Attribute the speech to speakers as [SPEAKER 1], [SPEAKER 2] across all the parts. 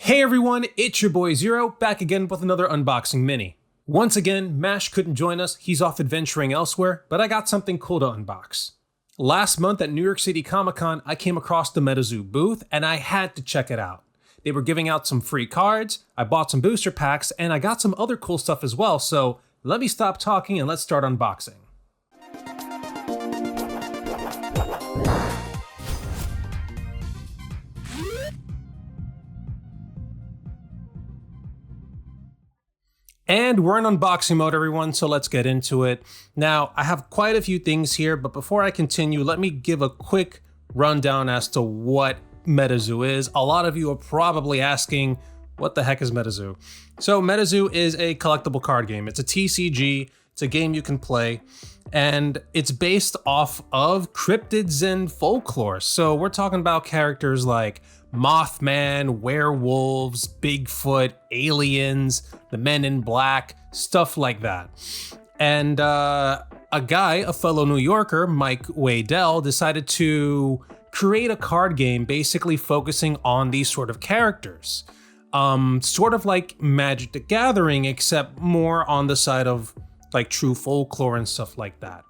[SPEAKER 1] Hey everyone, it's your boy Zero, back again with another unboxing mini. Once again, Mash couldn't join us, he's off adventuring elsewhere, but I got something cool to unbox. Last month at New York City Comic-Con, I came across the MetaZoo booth and I had to check it out. They were giving out some free cards, I bought some booster packs, and I got some other cool stuff as well, so let me stop talking and let's start unboxing. And we're in unboxing mode, everyone, so let's get into it. Now, I have quite a few things here, but before I continue, let me give a quick rundown as to what MetaZoo is. A lot of you are probably asking, what the heck is MetaZoo? So MetaZoo is a collectible card game. It's a TCG, it's a game you can play, and it's based off of cryptids and folklore. So we're talking about characters like Mothman, werewolves, Bigfoot, aliens, the Men in Black, stuff like that. And a fellow New Yorker, Mike Waddell, decided to create a card game basically focusing on these sort of characters. Sort of like Magic the Gathering, except more on the side of like true folklore and stuff like that.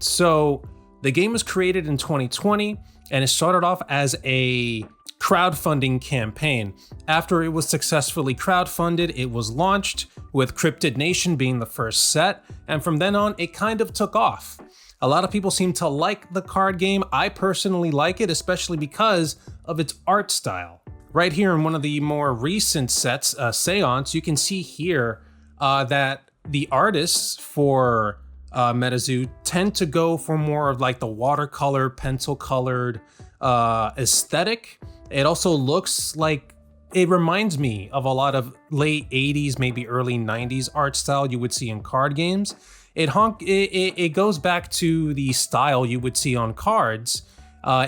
[SPEAKER 1] So the game was created in 2020 and it started off as a crowdfunding campaign. After it was successfully crowdfunded, it was launched, with Cryptid Nation being the first set, and from then on, it kind of took off. A lot of people seem to like the card game. I personally like it, especially because of its art style. Right here in one of the more recent sets, Seance, you can see here that the artists for MetaZoo tend to go for more of like the watercolor, pencil-colored aesthetic. It also looks like, it reminds me of a lot of late 80s, maybe early 90s art style you would see in card games. It goes back to the style you would see on cards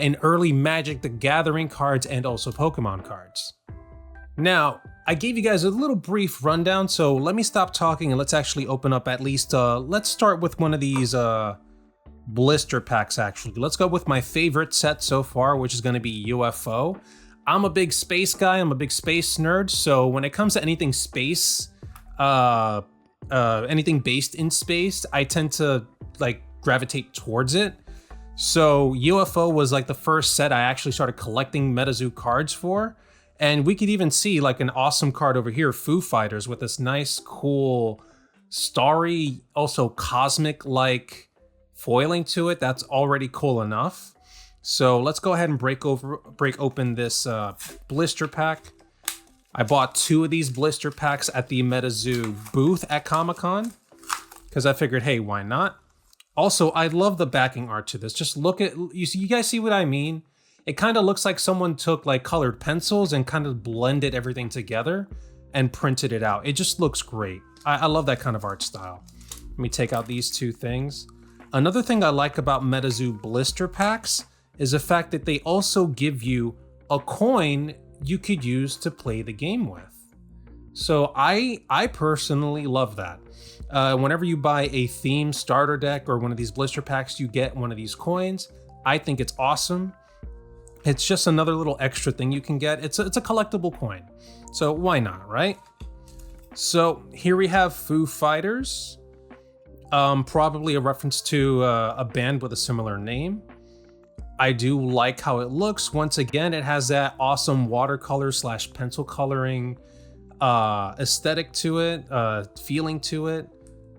[SPEAKER 1] in early Magic the Gathering cards and also Pokemon cards. Now, I gave you guys a little brief rundown, so let me stop talking and let's actually open up at least, let's start with one of these blister packs actually. Let's go with my favorite set so far, which is going to be UFO. I'm a big space guy, I'm a big space nerd, so when it comes to anything space, anything based in space, I tend to like gravitate towards it. So UFO was like the first set I actually started collecting MetaZoo cards for. And we could even see like an awesome card over here, Foo Fighters, with this nice, cool, starry, also cosmic-like foiling to it. That's already cool enough. So let's go ahead and break open this blister pack. I bought 2 of these blister packs at the MetaZoo booth at Comic-Con because I figured, hey, why not? Also, I love the backing art to this. Just look at, you guys see what I mean? It kind of looks like someone took like colored pencils and kind of blended everything together and printed it out. It just looks great. I love that kind of art style. Let me take out these 2 things. Another thing I like about MetaZoo blister packs is the fact that they also give you a coin you could use to play the game with. So I personally love that. Whenever you buy a theme starter deck or one of these blister packs, you get one of these coins. I think it's awesome. It's just another little extra thing you can get. It's a collectible coin, so why not, right? So here we have Foo Fighters, probably a reference to a band with a similar name. I do like how it looks. Once again, it has that awesome watercolor / pencil coloring aesthetic to it, feeling to it.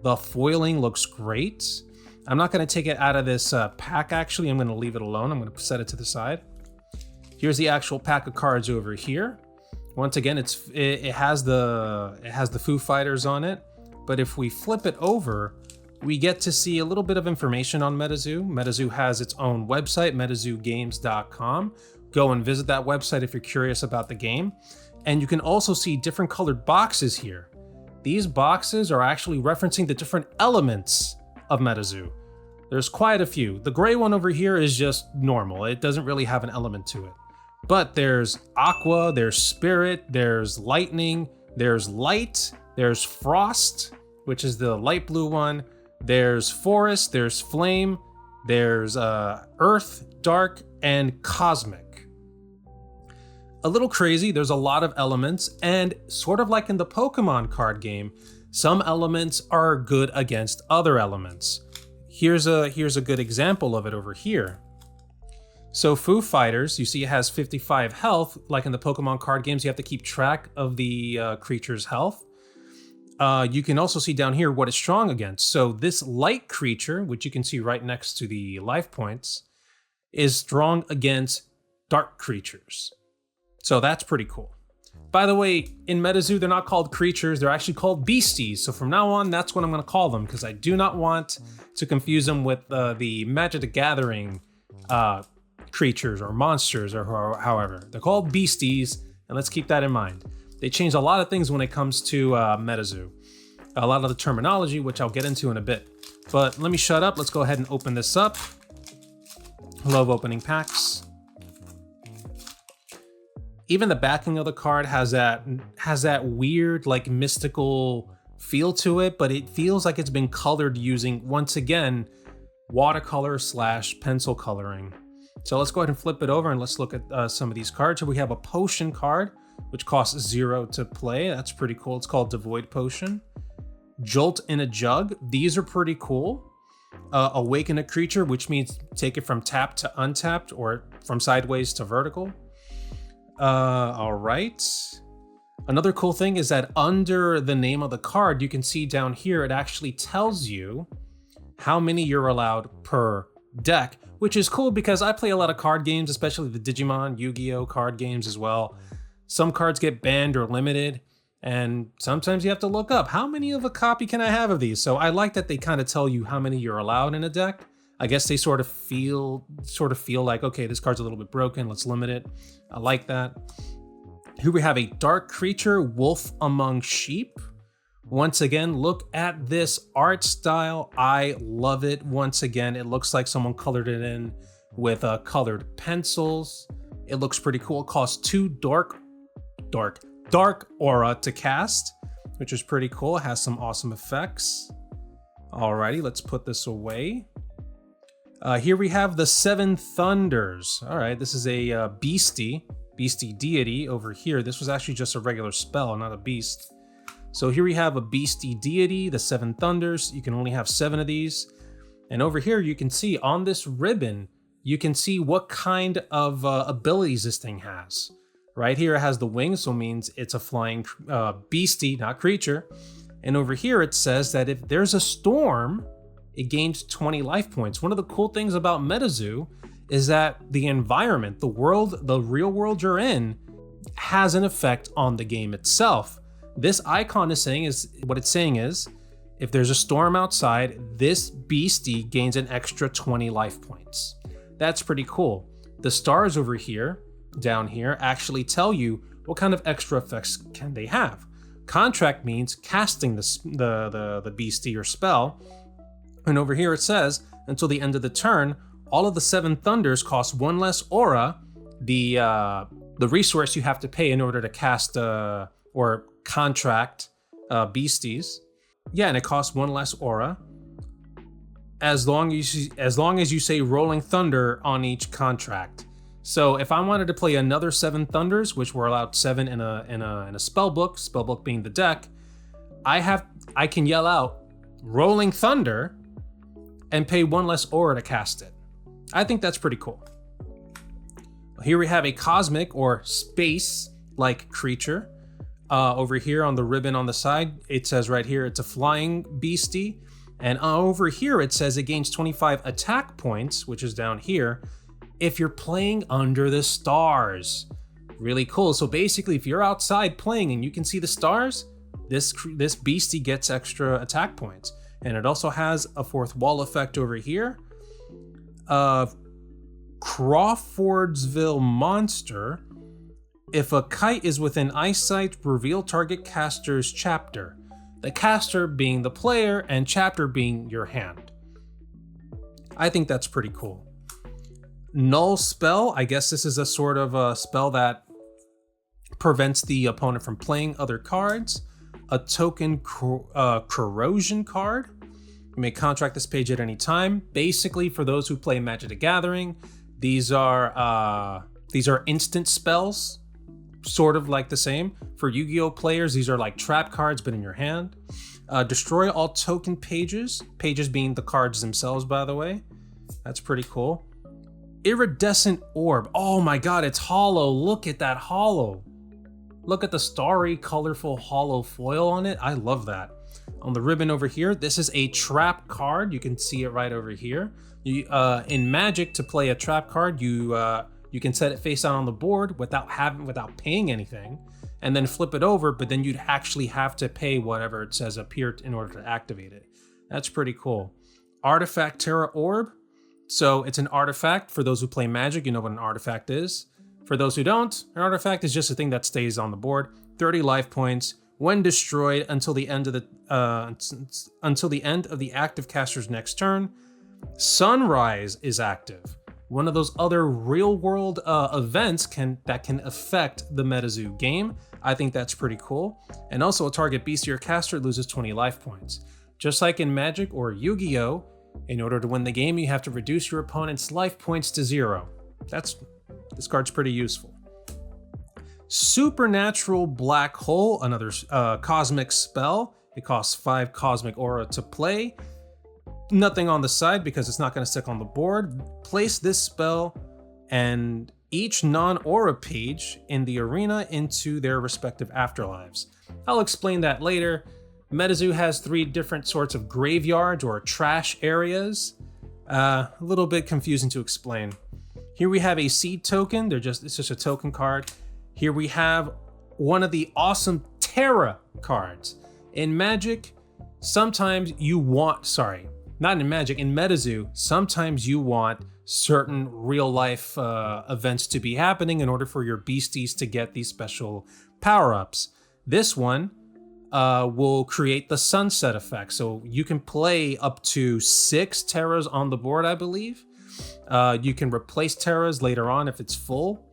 [SPEAKER 1] The foiling looks great. I'm not going to take it out of this pack, actually. I'm going to leave it alone. I'm going to set it to the side. Here's the actual pack of cards over here. Once again, it has the Foo Fighters on it, but if we flip it over, we get to see a little bit of information on MetaZoo. MetaZoo has its own website, metazoogames.com. Go and visit that website if you're curious about the game. And you can also see different colored boxes here. These boxes are actually referencing the different elements of MetaZoo. There's quite a few. The gray one over here is just normal. It doesn't really have an element to it. But there's aqua, there's spirit, there's lightning, there's light, there's frost, which is the light blue one. There's forest, there's flame, there's earth, dark, and cosmic. A little crazy, there's a lot of elements, and sort of like in the Pokemon card game, some elements are good against other elements. Here's a good example of it over here. So Foo Fighters, you see it has 55 health. Like in the Pokemon card games, you have to keep track of the creature's health. You can also see down here what it's strong against. So this light creature, which you can see right next to the life points, is strong against dark creatures. So that's pretty cool. By the way, in MetaZoo, they're not called creatures, they're actually called beasties. So from now on, that's what I'm gonna call them, because I do not want to confuse them with the Magic the Gathering creatures or monsters or however. They're called beasties, and let's keep that in mind. They changed a lot of things when it comes to MetaZoo. A lot of the terminology, which I'll get into in a bit. But let me shut up, let's go ahead and open this up. I love opening packs. Even the backing of the card has that weird, like, mystical feel to it, but it feels like it's been colored using, once again, watercolor / pencil coloring. So let's go ahead and flip it over and let's look at some of these cards. Here we have a potion card, which costs 0 to play. That's pretty cool. It's called Devoid Potion. Jolt in a Jug. These are pretty cool. Awaken a creature, which means take it from tapped to untapped or from sideways to vertical. All right. Another cool thing is that under the name of the card, you can see down here, it actually tells you how many you're allowed per deck, which is cool because I play a lot of card games, especially the Digimon, Yu-Gi-Oh card games as well. Some cards get banned or limited, and sometimes you have to look up how many of a copy can I have of these. So I like that they kind of tell you how many you're allowed in a deck. I guess they sort of feel like, okay, this card's a little bit broken, let's limit it. I like that. Here we have a dark creature, Wolf Among Sheep. Once again, look at this art style. I love it. Once again, it looks like someone colored it in with colored pencils. It looks pretty cool. It costs 2 dark aura to cast, which is pretty cool. It has some awesome effects. Alrighty, let's put this away. Here we have the 7 Thunders. All right, this is a beastie deity over here. This was actually just a regular spell, not a beast. So here we have a beastie deity, the 7 Thunders. You can only have 7 of these. And over here, you can see on this ribbon, you can see what kind of abilities this thing has. Right here, it has the wings, so it means it's a flying beastie, not creature. And over here, it says that if there's a storm, it gains 20 life points. One of the cool things about MetaZoo is that the environment, the world, the real world you're in, has an effect on the game itself. This icon is saying what it's saying is, if there's a storm outside, this beastie gains an extra 20 life points. That's pretty cool. The stars over here, down here, actually tell you what kind of extra effects can they have. Contract means casting the beastie or spell. And over here it says, until the end of the turn, all of the 7 Thunders cost 1 less aura, the resource you have to pay in order to cast or contract beasties. Yeah, and it costs 1 less aura. As long as you say Rolling Thunder on each contract. So if I wanted to play another 7 Thunders, which were allowed 7 in a spell book being the deck, I can yell out Rolling Thunder and pay 1 less aura to cast it. I think that's pretty cool. Here we have a cosmic or space-like creature. Over here on the ribbon on the side, it says right here, it's a flying beastie. And over here, it says it gains 25 attack points, which is down here, if you're playing under the stars. Really cool. So basically, if you're outside playing and you can see the stars, this beastie gets extra attack points. And it also has a 4th wall effect over here. Crawfordsville Monster. If a kite is within eyesight, reveal target caster's chapter. The caster being the player and chapter being your hand. I think that's pretty cool. Null spell. I guess this is a sort of a spell that prevents the opponent from playing other cards. A token corrosion card. You may contract this page at any time. Basically, for those who play Magic the Gathering, these are instant spells sort of like the same. For Yu-Gi-Oh players, these are like trap cards, but in your hand. Destroy all token pages. Pages being the cards themselves, by the way. That's pretty cool. Iridescent orb. Oh my god, it's hollow. Look at that hollow. Look at the starry, colorful hollow foil on it. I love that. On the ribbon over here, this is a trap card. You can see it right over here. In Magic, to play a trap card, you can set it face down on the board without paying anything, and then flip it over. But then you'd actually have to pay whatever it says up here in order to activate it. That's pretty cool. Artifact Terra Orb. So it's an artifact. For those who play Magic, you know what an artifact is. For those who don't, an artifact is just a thing that stays on the board. 30 life points. When destroyed until the end of the active caster's next turn. Sunrise is active. One of those other real-world events that can affect the MetaZoo game. I think that's pretty cool. And also, a target beastie or caster loses 20 life points. Just like in Magic or Yu-Gi-Oh, in order to win the game, you have to reduce your opponent's life points to 0. This card's pretty useful. Supernatural Black Hole, another cosmic spell. It costs 5 cosmic aura to play. Nothing on the side because it's not going to stick on the board. Place this spell and each non-aura page in the arena into their respective afterlives. I'll explain that later. MetaZoo has 3 different sorts of graveyards or trash areas. A little bit confusing to explain. Here we have a seed token. It's just a token card. Here we have one of the awesome Terra cards. In Magic, sometimes you want, not in Magic, in MetaZoo, sometimes you want certain real life events to be happening in order for your beasties to get these special power-ups. This one will create the sunset effect. So you can play up to 6 Terras on the board, I believe. You can replace Terras later on if it's full.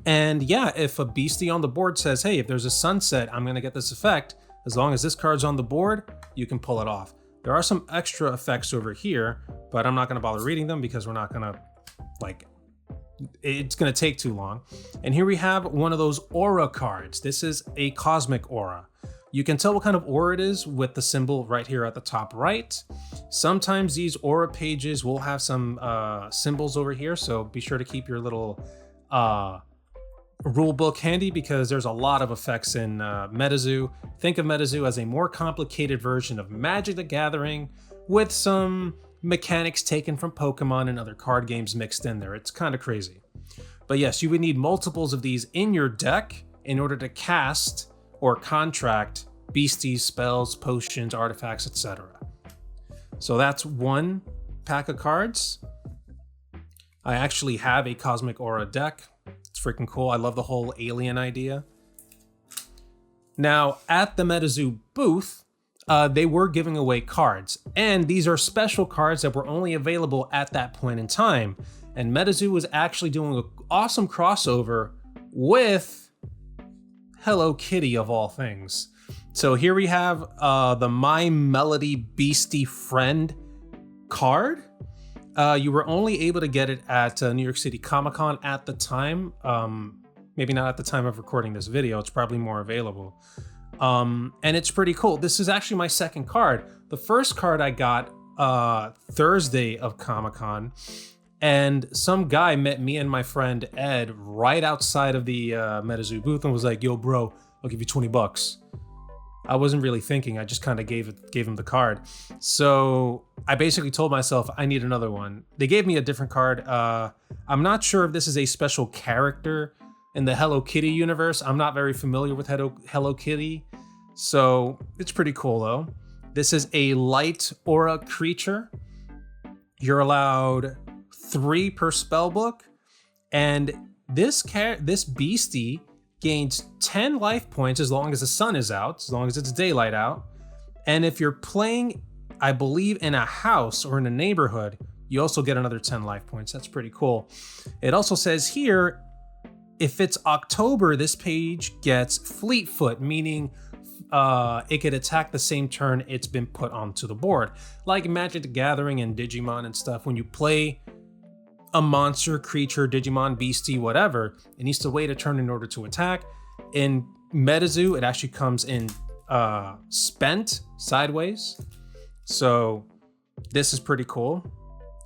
[SPEAKER 1] And yeah, if a beastie on the board says, hey, if there's a sunset, I'm going to get this effect. As long as this card's on the board, you can pull it off. There are some extra effects over here, but I'm not going to bother reading them because we're not going to, it's going to take too long. And here we have one of those aura cards. This is a cosmic aura. You can tell what kind of aura it is with the symbol right here at the top right. Sometimes these aura pages will have some symbols over here, so be sure to keep your little rule book handy because there's a lot of effects in MetaZoo. Think of MetaZoo as a more complicated version of Magic the Gathering with some mechanics taken from Pokemon and other card games mixed in there. It's kind of crazy. But yes, you would need multiples of these in your deck in order to cast or contract beasties, spells, potions, artifacts, etc. So that's one pack of cards. I actually have a Cosmic Aura deck. It's freaking cool. I love the whole alien idea. Now, at the MetaZoo booth, they were giving away cards, and these are special cards that were only available at that point in time. And MetaZoo was actually doing an awesome crossover with Hello Kitty of all things. So here we have the My Melody Beastie Friend card. You were only able to get it at New York City Comic-Con at the time. Maybe not at the time of recording this video. It's probably more available. And it's pretty cool. This is actually my second card. The first card I got Thursday of Comic-Con, and some guy met me and my friend Ed right outside of the MetaZoo booth and was like, yo, bro, I'll give you 20 bucks. I wasn't really thinking. I just kind of gave him the card. So I basically told myself I need another one. They gave me a different card. I'm not sure if this is a special character in the Hello Kitty universe. I'm not very familiar with Hello Kitty. So it's pretty cool though. This is a light aura creature. You're allowed 3 per spell book. And this beastie gains 10 life points as long as the sun is out, as long as it's daylight out. And if you're playing, I believe, in a house or in a neighborhood, you also get another 10 life points. That's pretty cool. It also says here, if it's October, this page gets Fleetfoot, meaning it could attack the same turn it's been put onto the board. Like Magic the Gathering and Digimon and stuff, when you play a monster, creature, Digimon, beastie, whatever, it needs to wait a turn in order to attack. In MetaZoo, it actually comes in spent sideways. So this is pretty cool.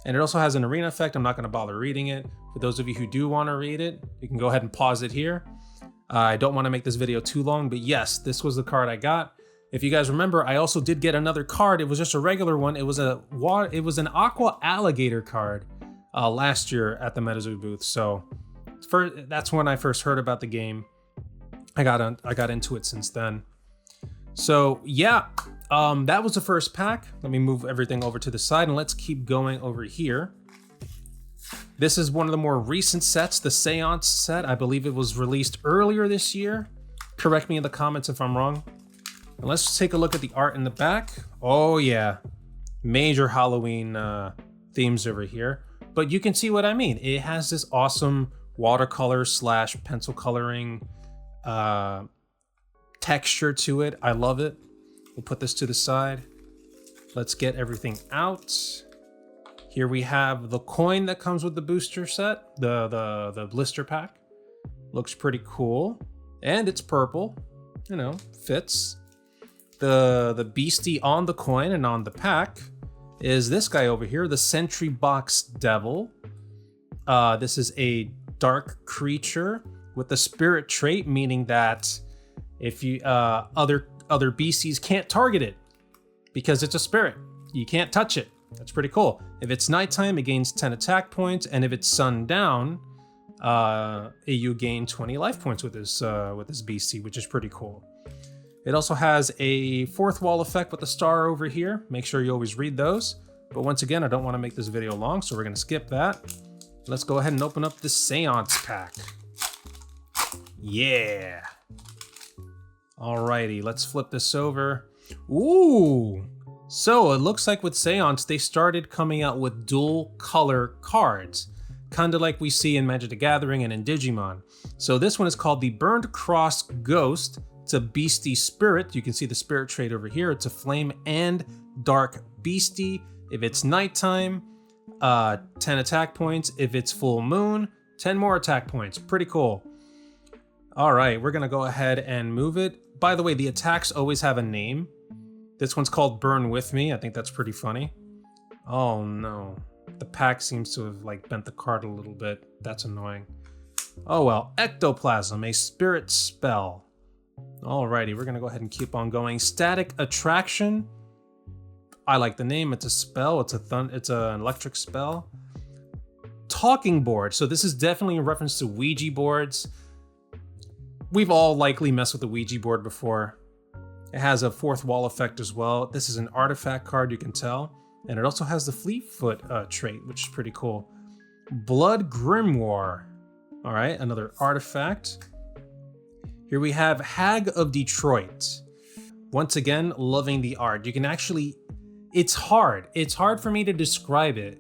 [SPEAKER 1] And it also has an arena effect. I'm not going to bother reading it. For those of you who do want to read it, you can go ahead and pause it here. I don't want to make this video too long, but yes, this was the card I got. If you guys remember, I also did get another card. It was just a regular one. It was an Aqua Alligator card last year at the MetaZoo booth. So that's when I first heard about the game. I got into it since then. So yeah, that was the first pack. Let me move everything over to the side and let's keep going over here. This is one of the more recent sets, the Seance set. I believe it was released earlier this year. Correct me in the comments if I'm wrong. And let's take a look at the art in the back. Oh yeah, major Halloween themes over here. But you can see what I mean. It has this awesome watercolor / pencil coloring texture to it. I love it. We'll put this to the side. Let's get everything out. Here we have the coin that comes with the booster set, the blister pack. Looks pretty cool. And it's purple, you know, fits. The beastie on the coin and on the pack is this guy over here, the Sentry Box Devil. This is a dark creature with the spirit trait, meaning that if you other beasties can't target it because it's a spirit. You can't touch it. That's pretty cool. If it's nighttime, it gains 10 attack points, and if it's sundown, you gain 20 life points with this beastie, which is pretty cool. It also has a fourth wall effect with the star over here. Make sure you always read those. But once again, I don't want to make this video long, so we're going to skip that. Let's go ahead and open up the Seance pack. Yeah. Alrighty, let's flip this over. Ooh. So it looks like with Seance, they started coming out with dual color cards, kind of like we see in Magic the Gathering and in Digimon. So this one is called the Burned Cross Ghost. It's a beastie spirit. You can see the spirit trait over here. It's a flame and dark beastie. If it's nighttime, 10 attack points. If it's full moon, 10 more attack points. Pretty cool. All right, we're gonna go ahead and move it. By the way, the attacks always have a name. This one's called Burn With Me. I think that's pretty funny. Oh no. The pack seems to have like bent the card a little bit. That's annoying. Oh well. Ectoplasm, a spirit spell. Alrighty, we're gonna go ahead and keep on going. Static Attraction. I like the name. It's a spell. It's an electric spell. Talking Board. So this is definitely a reference to Ouija boards. We've all likely messed with the Ouija board before. It has a fourth wall effect as well. This is an artifact card, you can tell. And it also has the Fleetfoot trait, which is pretty cool. Blood Grimoire. All right, another artifact. Here we have Hag of Detroit. Once again, loving the art. You can actually, it's hard. It's hard for me to describe it.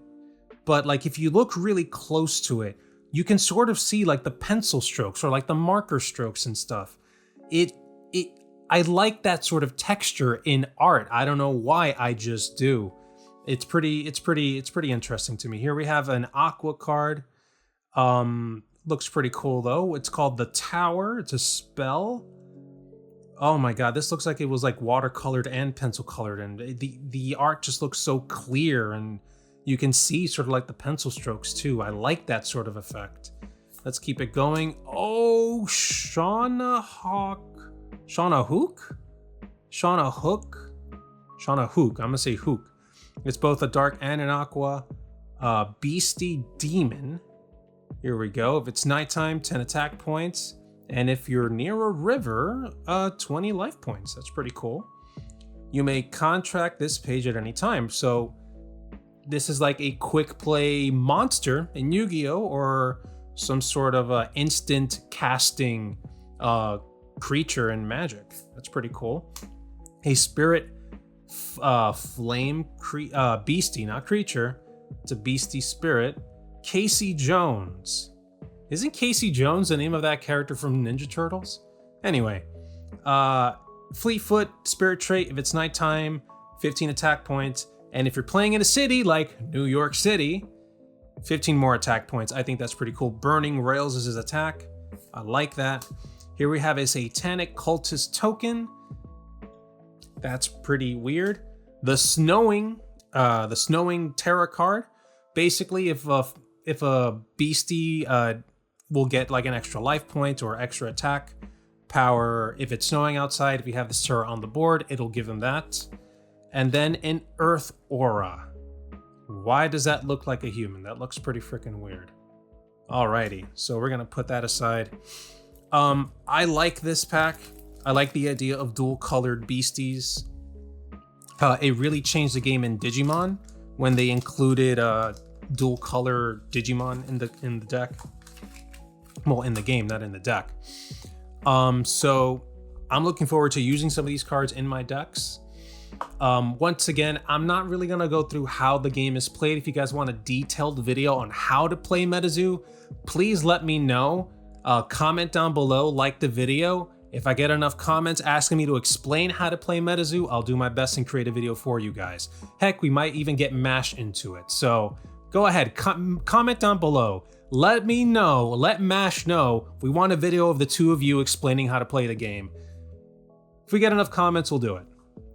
[SPEAKER 1] But like if you look really close to it, you can sort of see like the pencil strokes or like the marker strokes and stuff. I like that sort of texture in art. I don't know why, I just do. It's pretty interesting to me. Here we have an Aqua card. Looks pretty cool though. It's called the Tower. It's a spell. Oh my god, this looks like it was like watercolored and pencil colored, and the art just looks so clear, and you can see sort of like the pencil strokes too. I like that sort of effect. Let's keep it going. Oh, Shauna Hook. I'm gonna say Hook. It's both a dark and an aqua. Beastie Demon. Here we go. If it's nighttime, 10 attack points. And if you're near a river, 20 life points. That's pretty cool. You may contract this page at any time. So this is like a quick play monster in Yu-Gi-Oh! Or some sort of instant casting creature in Magic. That's pretty cool. A spirit flame beastie, not creature. It's a beastie spirit. Casey Jones. Isn't Casey Jones the name of that character from Ninja Turtles? Anyway, Fleetfoot, spirit trait. If it's nighttime, 15 attack points. And if you're playing in a city like New York City, 15 more attack points. I think that's pretty cool. Burning Rails is his attack. I like that. Here we have a Satanic Cultist token. That's pretty weird. The Snowing Terror card. Basically, if a beastie will get like an extra life point or extra attack power. If it's snowing outside, if you have this terror on the board, it'll give them that. And then an Earth Aura. Why does that look like a human? That looks pretty freaking weird. Alrighty, so we're gonna put that aside. I like this pack. I like the idea of dual colored beasties. It really changed the game in Digimon when they included dual color Digimon in the deck. Well, in the game, not in the deck. So I'm looking forward to using some of these cards in my decks. Once again, I'm not really gonna go through how the game is played. If you guys want a detailed video on how to play MetaZoo, please let me know. Comment down below, like the video. If I get enough comments asking me to explain how to play MetaZoo, I'll do my best and create a video for you guys. Heck, we might even get MASH into it. So go ahead, comment down below. Let me know, let MASH know we want a video of the two of you explaining how to play the game. If we get enough comments, we'll do it.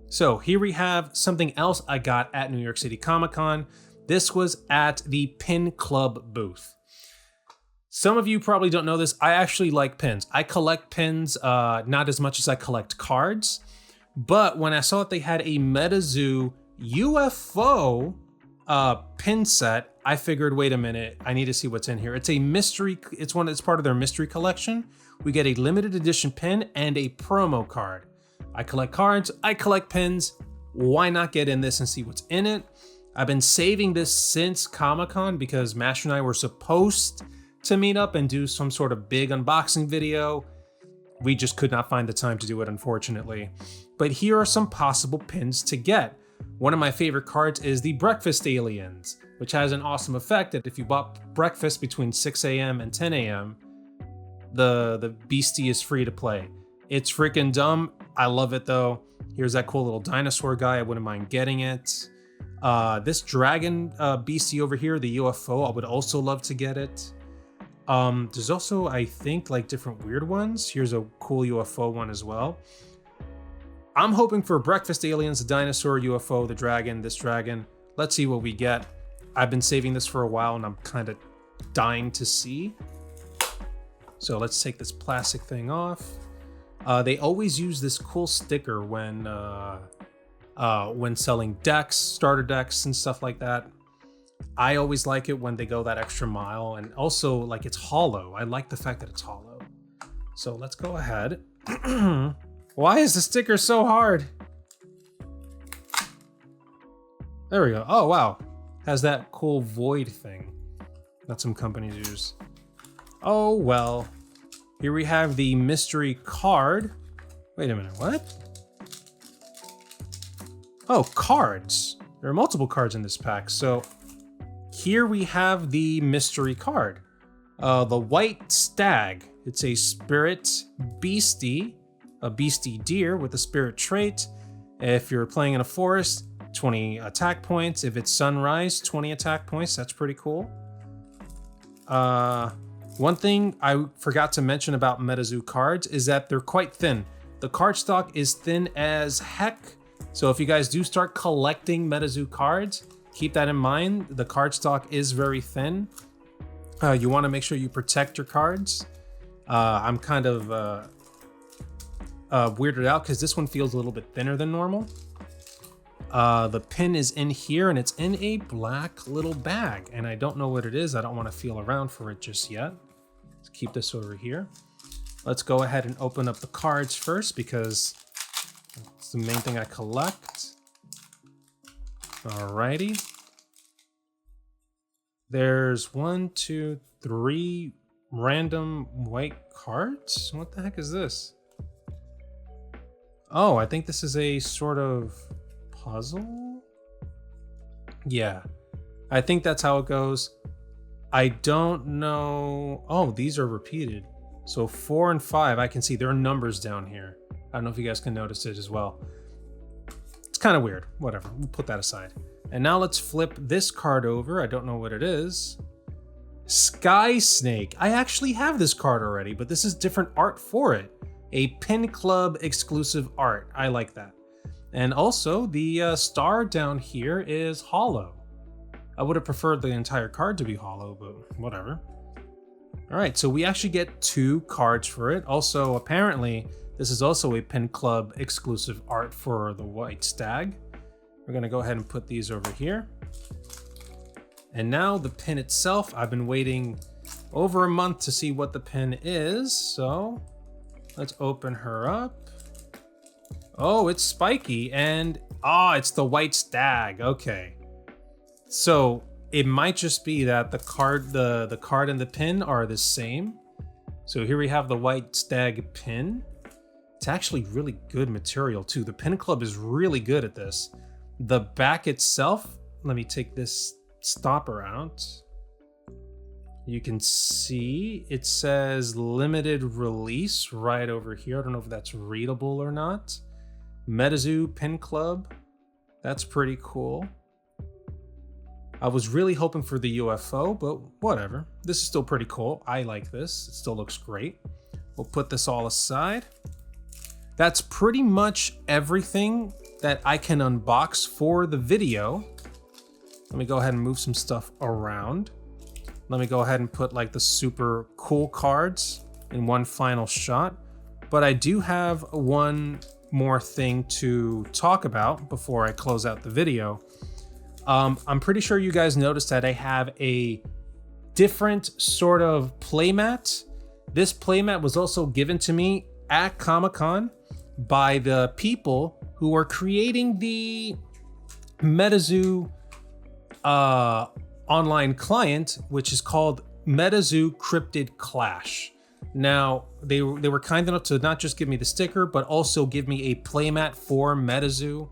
[SPEAKER 1] So here we have something else I got at New York City Comic Con. This was at the Pin Club booth. Some of you probably don't know this. I actually like pins. I collect pins, not as much as I collect cards. But when I saw that they had a MetaZoo UFO pin set, I figured, wait a minute, I need to see what's in here. It's a mystery, it's part of their mystery collection. We get a limited edition pin and a promo card. I collect cards, I collect pins. Why not get in this and see what's in it? I've been saving this since Comic-Con because Mash and I were supposed to meet up and do some sort of big unboxing video. We just could not find the time to do it, unfortunately. But here are some possible pins to get. One of my favorite cards is the Breakfast Aliens, which has an awesome effect that if you bought breakfast between 6 a.m. and 10 a.m., the beastie is free to play. It's freaking dumb. I love it though. Here's that cool little dinosaur guy. I wouldn't mind getting it. This dragon beastie over here, the UFO, I would also love to get it. There's also, I think, like different weird ones. Here's a cool UFO one as well. I'm hoping for Breakfast Aliens, the dinosaur, UFO, the dragon, this dragon. Let's see what we get. I've been saving this for a while and I'm kind of dying to see. So let's take this plastic thing off. They always use this cool sticker when selling decks, starter decks and stuff like that. I always like it when they go that extra mile, and also like it's hollow. I like the fact that it's hollow. So let's go ahead. Why is the sticker so hard? There we go. Oh, wow. Has that cool void thing that some companies use. Oh, well. Here we have the mystery card. Wait a minute, what? Oh, cards. There are multiple cards in this pack. So here we have the mystery card. The White Stag. It's a spirit beastie. A beastie deer with a spirit trait. If you're playing in a forest, 20 attack points. If it's sunrise, 20 attack points. That's pretty cool. One thing I forgot to mention about MetaZoo cards is that they're quite thin. The card stock is thin as heck. So if you guys do start collecting MetaZoo cards, keep that in mind. The card stock is very thin. You want to make sure you protect your cards. I'm kind of weirded out because this one feels a little bit thinner than normal. The pin is in here and it's in a black little bag and I don't know what it is. I don't want to feel around for it just yet. Let's keep this over here. Let's go ahead and open up the cards first because it's the main thing I collect. Alrighty. There's 1, 2, 3 random white cards. What the heck is this? Oh, I think this is a sort of puzzle? Yeah, I think that's how it goes. I don't know. Oh, these are repeated. So 4 and 5, I can see there are numbers down here. I don't know if you guys can notice it as well. It's kind of weird. Whatever, we'll put that aside. And now let's flip this card over. I don't know what it is. Sky Snake. I actually have this card already, but this is different art for it. A Pin Club exclusive art. I like that. And also the star down here is hollow. I would have preferred the entire card to be hollow, but whatever. All right, so we actually get 2 cards for it. Also, apparently, this is also a Pin Club exclusive art for the White Stag. We're gonna go ahead and put these over here. And now the pin itself, I've been waiting over a month to see what the pin is. So let's open her up. Oh, it's spiky and it's the White Stag. Okay. So it might just be that the card and the pin are the same. So here we have the White Stag pin. It's actually really good material too. The Pin Club is really good at this. The back itself, let me take this stopper out. You can see it says limited release right over here. I don't know if that's readable or not. MetaZoo Pin Club. That's pretty cool. I was really hoping for the UFO, but whatever. This is still pretty cool. I like this. It still looks great. We'll put this all aside. That's pretty much everything that I can unbox for the video. Let me go ahead and move some stuff around. Let me go ahead and put like the super cool cards in one final shot. But I do have one more thing to talk about before I close out the video. I'm pretty sure you guys noticed that I have a different sort of playmat. This playmat was also given to me at Comic-Con by the people who are creating the MetaZoo online client, which is called MetaZoo Cryptid Clash. Now, they were kind enough to not just give me the sticker, but also give me a playmat for MetaZoo.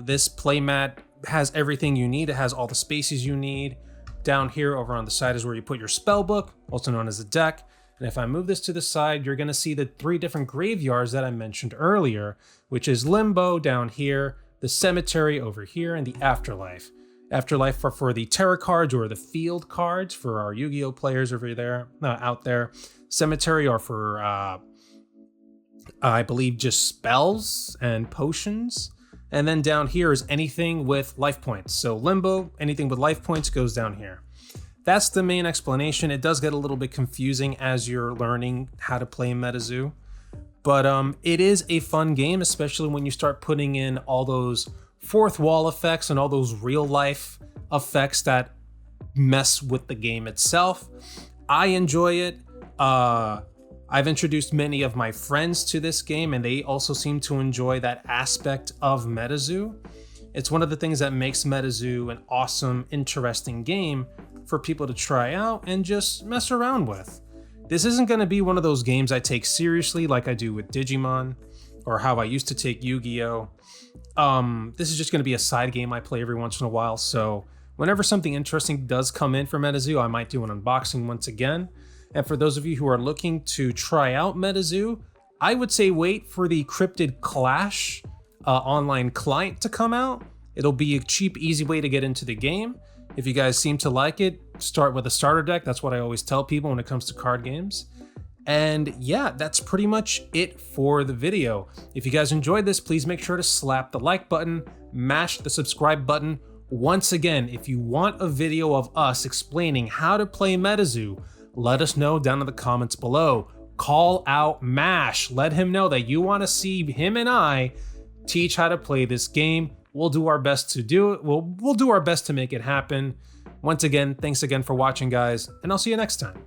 [SPEAKER 1] This playmat has everything you need. It has all the spaces you need. Down here over on the side is where you put your spell book, also known as a deck. And if I move this to the side, you're gonna see the 3 different graveyards that I mentioned earlier, which is Limbo down here, the Cemetery over here, and the Afterlife. Afterlife are for the tarot cards or the field cards for our Yu-Gi-Oh players over there, out there. Cemetery are for, I believe, just spells and potions. And then down here is anything with life points. So Limbo, anything with life points goes down here. That's the main explanation. It does get a little bit confusing as you're learning how to play MetaZoo. But it is a fun game, especially when you start putting in all those fourth wall effects and all those real life effects that mess with the game itself. I enjoy it. I've introduced many of my friends to this game, and they also seem to enjoy that aspect of MetaZoo. It's one of the things that makes MetaZoo an awesome, interesting game for people to try out and just mess around with. This isn't going to be one of those games I take seriously like I do with Digimon, or how I used to take Yu-Gi-Oh! This is just going to be a side game I play every once in a while, so whenever something interesting does come in for MetaZoo, I might do an unboxing once again. And for those of you who are looking to try out MetaZoo, I would say wait for the Cryptid Clash online client to come out. It'll be a cheap, easy way to get into the game. If you guys seem to like it, start with a starter deck. That's what I always tell people when it comes to card games. And yeah, that's pretty much it for the video. If you guys enjoyed this, please make sure to slap the like button, mash the subscribe button. Once again, if you want a video of us explaining how to play MetaZoo, let us know down in the comments below. Call out Mash. Let him know that you want to see him and I teach how to play this game. We'll do our best to do it. We'll do our best to make it happen. Once again, thanks again for watching, guys, and I'll see you next time.